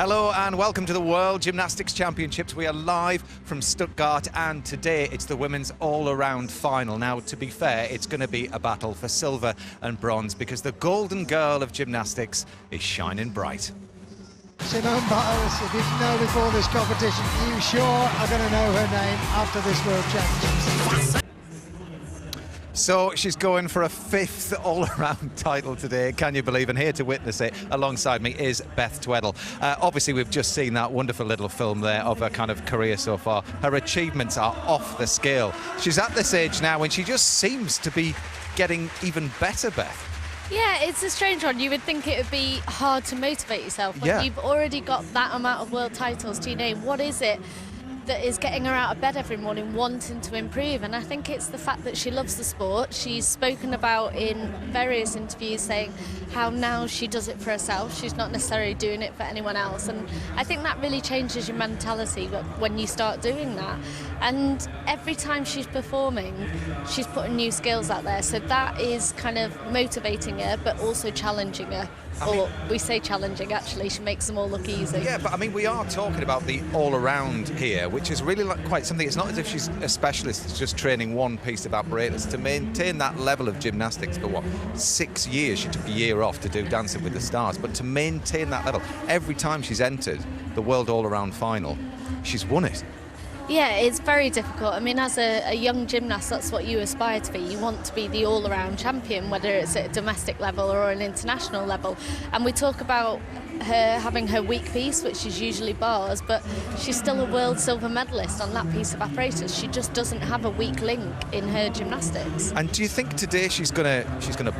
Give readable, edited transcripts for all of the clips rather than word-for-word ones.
Hello and welcome to the World Gymnastics Championships. We are live from Stuttgart and today it's the women's all-around final. Now, to be fair, it's going to be a battle for silver and bronze because the golden girl of gymnastics is shining bright. Simone Biles, if you didn't know before this competition, you sure are going to know her name after this World Championships. So she's going for a 5th all-around title today, can you believe? And here to witness it alongside me is Beth Tweddle. Obviously, we've just seen that wonderful little film there of her kind of career so far. Her achievements are off the scale. She's at this age now and she just seems to be getting even better, Beth. Yeah, it's a strange one. You would think it would be hard to motivate yourself when you've already got that amount of world titles to your name. What is it that is getting her out of bed every morning wanting to improve? And I think it's the fact that she loves the sport. She's spoken about in various interviews saying how now she does it for herself. She's not necessarily doing it for anyone else, and I think that really changes your mentality when you start doing that. And every time she's performing, she's putting new skills out there, so that is kind of motivating her but also challenging her. We say challenging, actually. She makes them all look easy. Yeah, but I mean, we are talking about the all-around here, which is really like quite something. It's not as if she's a specialist, it's just training one piece of apparatus. To maintain that level of gymnastics for, what, 6 years? She took a year off to do Dancing with the Stars, but to maintain that level, every time she's entered the World All-Around Final, she's won it. Yeah, it's very difficult. I mean, as a young gymnast, that's what you aspire to be. You want to be the all-around champion, whether it's at a domestic level or an international level. And we talk about her having her weak piece, which is usually bars, but she's still a world silver medalist on that piece of apparatus. She just doesn't have a weak link in her gymnastics. And do you think today she's gonna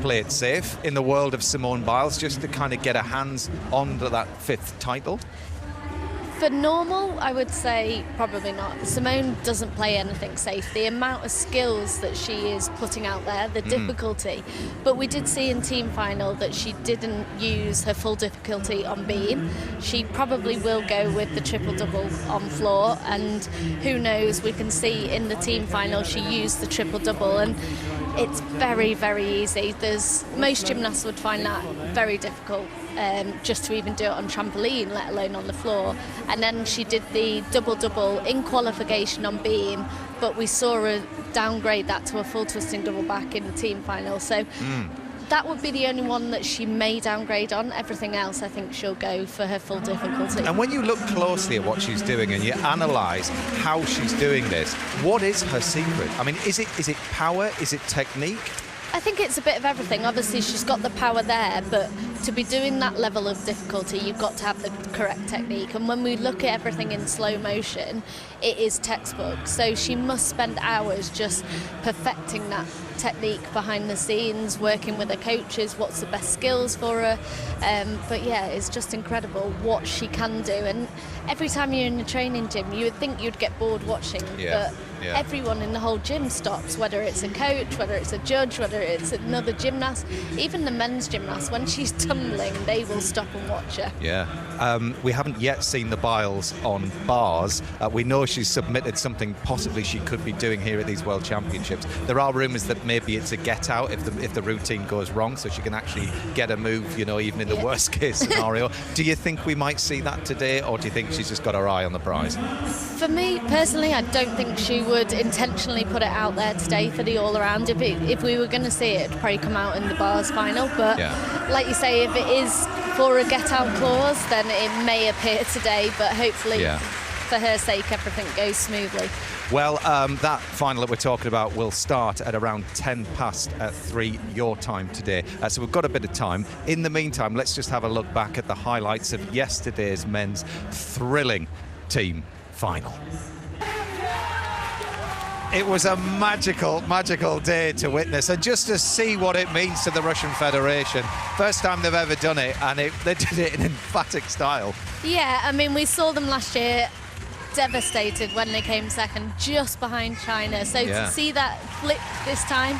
play it safe in the world of Simone Biles, just to kind of get her hands onto that 5th title? For normal, I would say probably not. Simone doesn't play anything safe. The amount of skills that she is putting out there, the difficulty. But we did see in team final that she didn't use her full difficulty on beam. She probably will go with the triple-double on floor, and who knows, we can see in the team final she used the triple-double, and it's very, very easy. Most gymnasts would find that very difficult. Just to even do it on trampoline, let alone on the floor. And then she did the double-double in qualification on beam, but we saw her downgrade that to a full twisting double back in the team final. So that would be the only one that she may downgrade on. Everything else, I think she'll go for her full difficulty. And when you look closely at what she's doing and you analyse how she's doing this, what is her secret? I mean, is it power? Is it technique? I think it's a bit of everything. Obviously, she's got the power there, but to be doing that level of difficulty, you've got to have the correct technique. And when we look at everything in slow motion, it is textbook. So she must spend hours just perfecting that technique behind the scenes, working with her coaches, what's the best skills for her. But yeah, it's just incredible what she can do. And every time you're in a training gym, you would think you'd get bored watching, but everyone in the whole gym stops, whether it's a coach, whether it's a judge, whether it's another gymnast, even the men's gymnast. When she's tumbling, they will stop and watch her. Yeah. We haven't yet seen the Biles on bars. We know she's submitted something possibly she could be doing here at these World Championships. There are rumours that maybe it's a get out if the routine goes wrong, so she can actually get a move, you know, even in the worst case scenario. Do you think we might see that today, or do you think she's just got her eye on the prize? For me personally, I don't think she would intentionally put it out there today for the all-around. If we were going to see it, it'd probably come out in the bars final, but like you say, if it is for a get-out clause, then it may appear today, but hopefully for her sake everything goes smoothly. Well, that final that we're talking about will start at around 3 your time today. So we've got a bit of time. In the meantime, let's just have a look back at the highlights of yesterday's men's thrilling team final. It was a magical, magical day to witness, and just to see what it means to the Russian Federation. First time they've ever done it, and they did it in emphatic style. Yeah, I mean, we saw them last year devastated when they came second, just behind China. So to see that flip this time,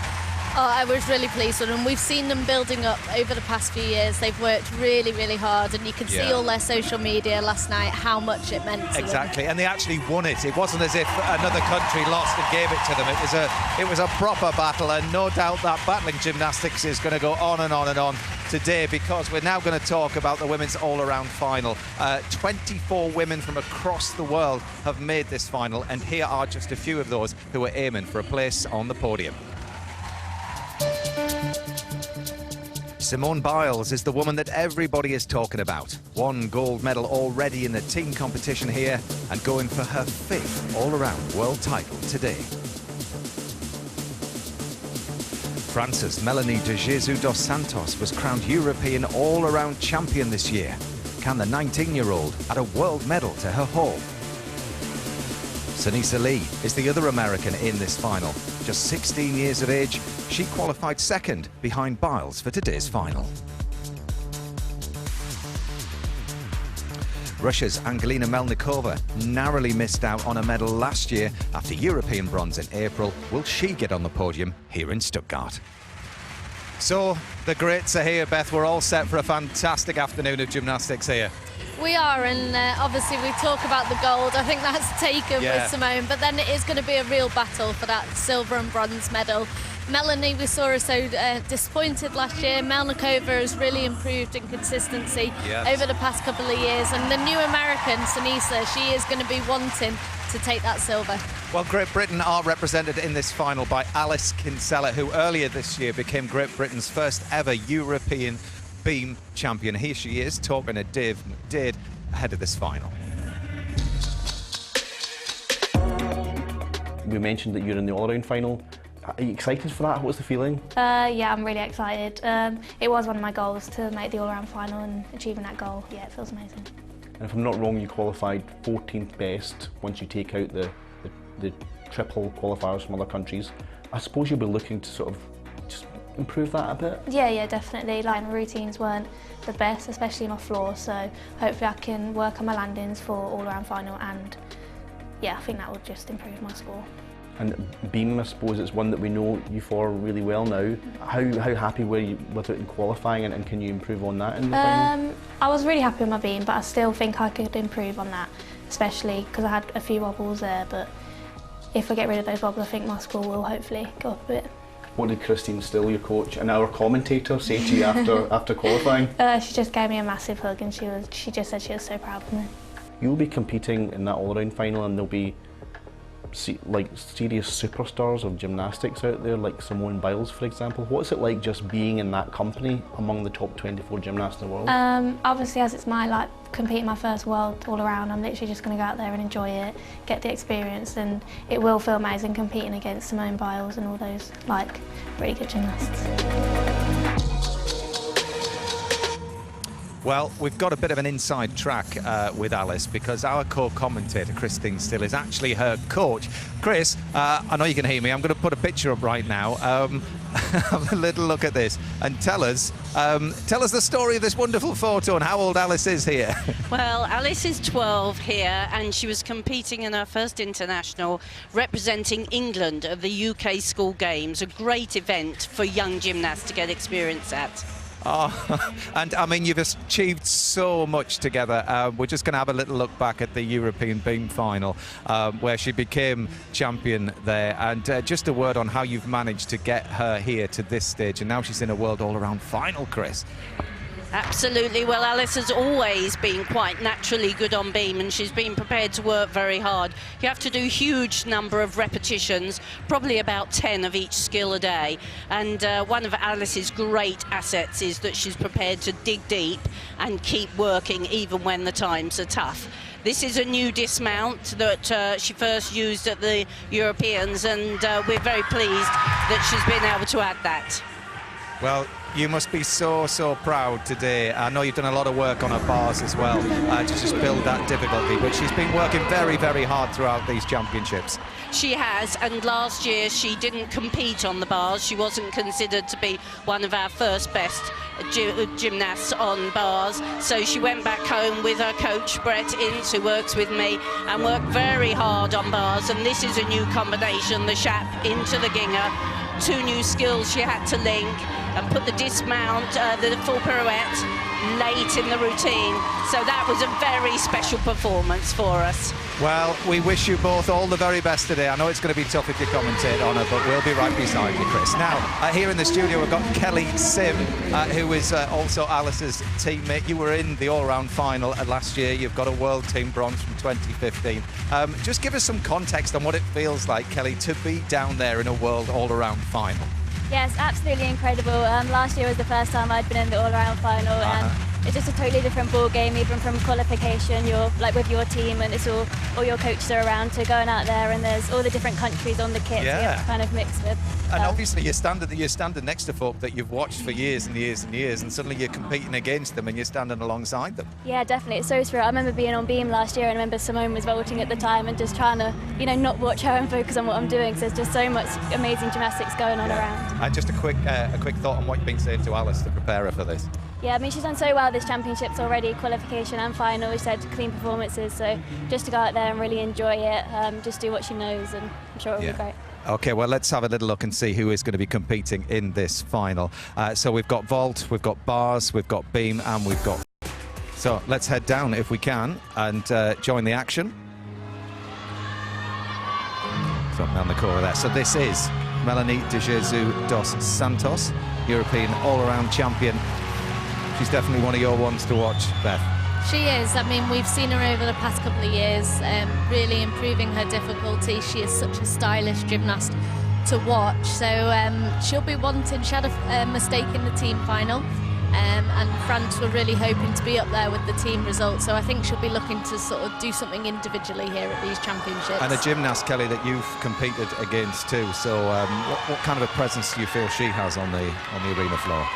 I was really pleased with them. We've seen them building up over the past few years. They've worked really, really hard, and you could see all their social media last night how much it meant to them. Exactly, and they actually won it. It wasn't as if another country lost and gave it to them. It was a proper battle, and no doubt that battling gymnastics is going to go on and on and on today, because we're now going to talk about the women's all-around final. 24 women from across the world have made this final, and here are just a few of those who are aiming for a place on the podium. Simone Biles is the woman that everybody is talking about. 1 gold medal already in the team competition here, and going for her 5th all-around world title today. France's Melanie de Jesus dos Santos was crowned European all-around champion this year. Can the 19-year-old add a world medal to her haul? Sanisa Lee is the other American in this final. Just 16 years of age, she qualified 2nd behind Biles for today's final. Russia's Angelina Melnikova narrowly missed out on a medal last year after European bronze in April. Will she get on the podium here in Stuttgart? So, the greats are here, Beth. We're all set for a fantastic afternoon of gymnastics here. We are, and obviously we talk about the gold. I think that's taken with Simone, but then it is going to be a real battle for that silver and bronze medal. Melanie, we saw her so disappointed last year. Melnikova has really improved in consistency over the past couple of years, and the new American, Sanisa, she is going to be wanting to take that silver. Well, Great Britain are represented in this final by Alice Kinsella, who earlier this year became Great Britain's first ever European beam champion. Here she is talking to Dave McDavid ahead of this final. We mentioned that you're in the all-around final. Are you excited for that? What's the feeling? Yeah, I'm really excited. It was one of my goals to make the all-around final, and achieving that goal, yeah, it feels amazing. And if I'm not wrong, you qualified 14th best once you take out the triple qualifiers from other countries. I suppose you'll be looking to sort of just improve that a bit? Yeah, definitely. Like, my routines weren't the best, especially my floor, so hopefully I can work on my landings for all-around final, and yeah, I think that will just improve my score. And beam, I suppose it's one that we know you for really well now. How happy were you with it in qualifying, and can you improve on that in the final? I was really happy with my beam, but I still think I could improve on that, especially because I had a few wobbles there, but if I get rid of those wobbles, I think my score will hopefully go up a bit. What did Christile Still, your coach and our commentator, say to you after qualifying? She just gave me a massive hug, and she just said she was so proud of me. You'll be competing in that all-around final, and there'll be serious superstars of gymnastics out there, like Simone Biles, for example. What's it like just being in that company among the top 24 gymnasts in the world? Obviously, as it's competing my first world all around, I'm literally just going to go out there and enjoy it, get the experience, and it will feel amazing competing against Simone Biles and all those really good gymnasts. Well, we've got a bit of an inside track with Alice, because our co-commentator, Christile Still, is actually her coach. Chris, I know you can hear me. I'm going to put a picture up right now. Have a little look at this and tell us the story of this wonderful photo and how old Alice is here. Well, Alice is 12 here, and she was competing in her first international representing England at the UK School Games, a great event for young gymnasts to get experience at. Oh, and I mean, you've achieved so much together. We're just going to have a little look back at the European beam final, where she became champion there, and just a word on how you've managed to get her here to this stage, and now she's in a world all-around final, Chris. Absolutely. Well, Alice has always been quite naturally good on beam, and she's been prepared to work very hard. You have to do a huge number of repetitions, probably about 10 of each skill a day. And one of Alice's great assets is that she's prepared to dig deep and keep working even when the times are tough. This is a new dismount that she first used at the Europeans, and we're very pleased that she's been able to add that. Well, you must be so proud today. I know you've done a lot of work on her bars as well to just build that difficulty, but she's been working very hard throughout these championships. She has, and last year she didn't compete on the bars. She wasn't considered to be one of our first best gymnasts on bars, so she went back home with her coach Brett Ince, who works with me, and worked very hard on bars. And this is a new combination, the shap into the ginger, 2 new skills she had to link and put the dismount, the full pirouette late in the routine. So that was a very special performance for us. Well, we wish you both all the very best today. I know it's going to be tough if you commentate on her, but we'll be right beside you, Chris. Now, here in the studio, we've got Kelly Sim, who is also Alice's teammate. You were in the all-round final last year. You've got a World Team Bronze from 2015. Just give us some context on what it feels like, Kelly, to be down there in a World all-around final. Yes, absolutely incredible. Last year was the first time I'd been in the all-around final, and it's just a totally different ball game. Even from qualification, you're like with your team, and it's all your coaches are around. So going out there, and there's all the different countries on the kit, so you have to kind of mix with. And obviously you're standing next to folk that you've watched for years and years and years, and suddenly you're competing against them and you're standing alongside them. Yeah, definitely. It's so surreal. I remember being on beam last year, and I remember Simone was vaulting at the time, and just trying to, not watch her and focus on what I'm doing. So there's just so much amazing gymnastics going on around. And just a quick thought on what you've been saying to Alice to prepare her for this. Yeah, I mean, she's done so well this championships already, qualification and final. She said clean performances, so just to go out there and really enjoy it, just do what she knows, and I'm sure it'll be great. Okay, well, let's have a little look and see who is going to be competing in this final. So we've got vault, we've got bars, we've got beam, and we've got... So let's head down if we can and join the action. So down the corner there. So this is Melanie de Jesus dos Santos, European all-around champion. She's definitely one of your ones to watch, Beth. She is. I mean, we've seen her over the past couple of years, really improving her difficulty. She is such a stylish gymnast to watch. So she'll be wanting. She had a mistake in the team final, and France were really hoping to be up there with the team result. So I think she'll be looking to sort of do something individually here at these championships. And a gymnast, Kelly, that you've competed against too. So what kind of a presence do you feel she has on the arena floor?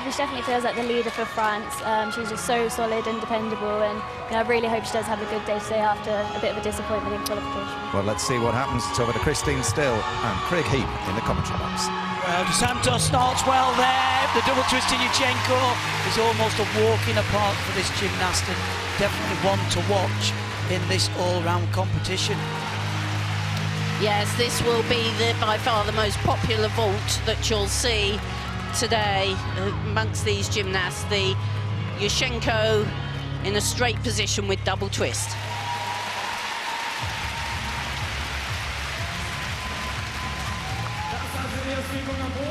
She definitely feels like the leader for France. She's just so solid and dependable, and I really hope she does have a good day today after a bit of a disappointment in qualification. Well, let's see what happens. It's over to Christile Still and Craig Heap in the commentary box. Well, Santos starts well there. The double twist to Yurchenko is almost a walk in the park for this gymnast, and definitely one to watch in this all-round competition. Yes, this will be by far the most popular vault that you'll see today amongst these gymnasts. The Yurchenko in a straight position with double twist.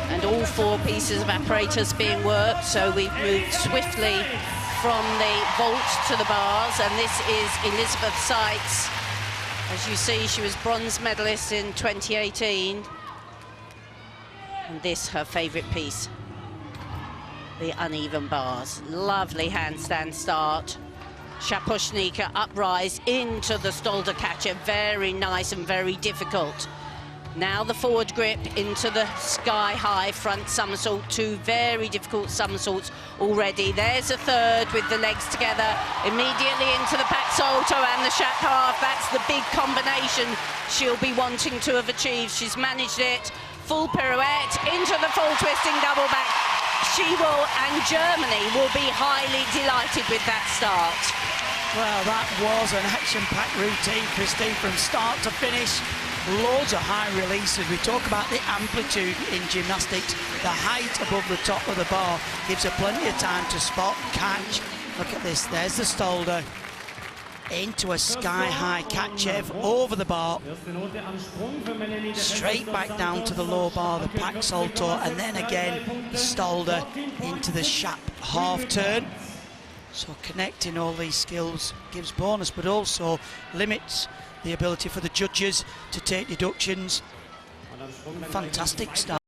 And all four pieces of apparatus being worked, so we've moved swiftly from the vault to the bars, and this is Elisabeth Seitz. As you see, she was bronze medalist in 2018. And this, her favourite piece, the uneven bars. Lovely handstand start. Shaposhnika uprise into the Stolder catcher. Very nice and very difficult. Now the forward grip into the sky-high front somersault. Two very difficult somersaults already. There's a third with the legs together. Immediately into the back salto and the shap half. That's the big combination she'll be wanting to have achieved. She's managed it. Full pirouette into the full twisting double back. She will, and Germany will be highly delighted with that start. Well, that was an action-packed routine, Christine, from start to finish. Loads of high releases. We talk about the amplitude in gymnastics. The height above the top of the bar gives her plenty of time to spot, catch. Look at this, there's the Stolder. Into a sky-high catch-ev over the bar. Straight back down to the low bar, the pack salto, and then again, the Stolder into the shap half turn. So connecting all these skills gives bonus, but also limits the ability for the judges to take deductions. Fantastic start.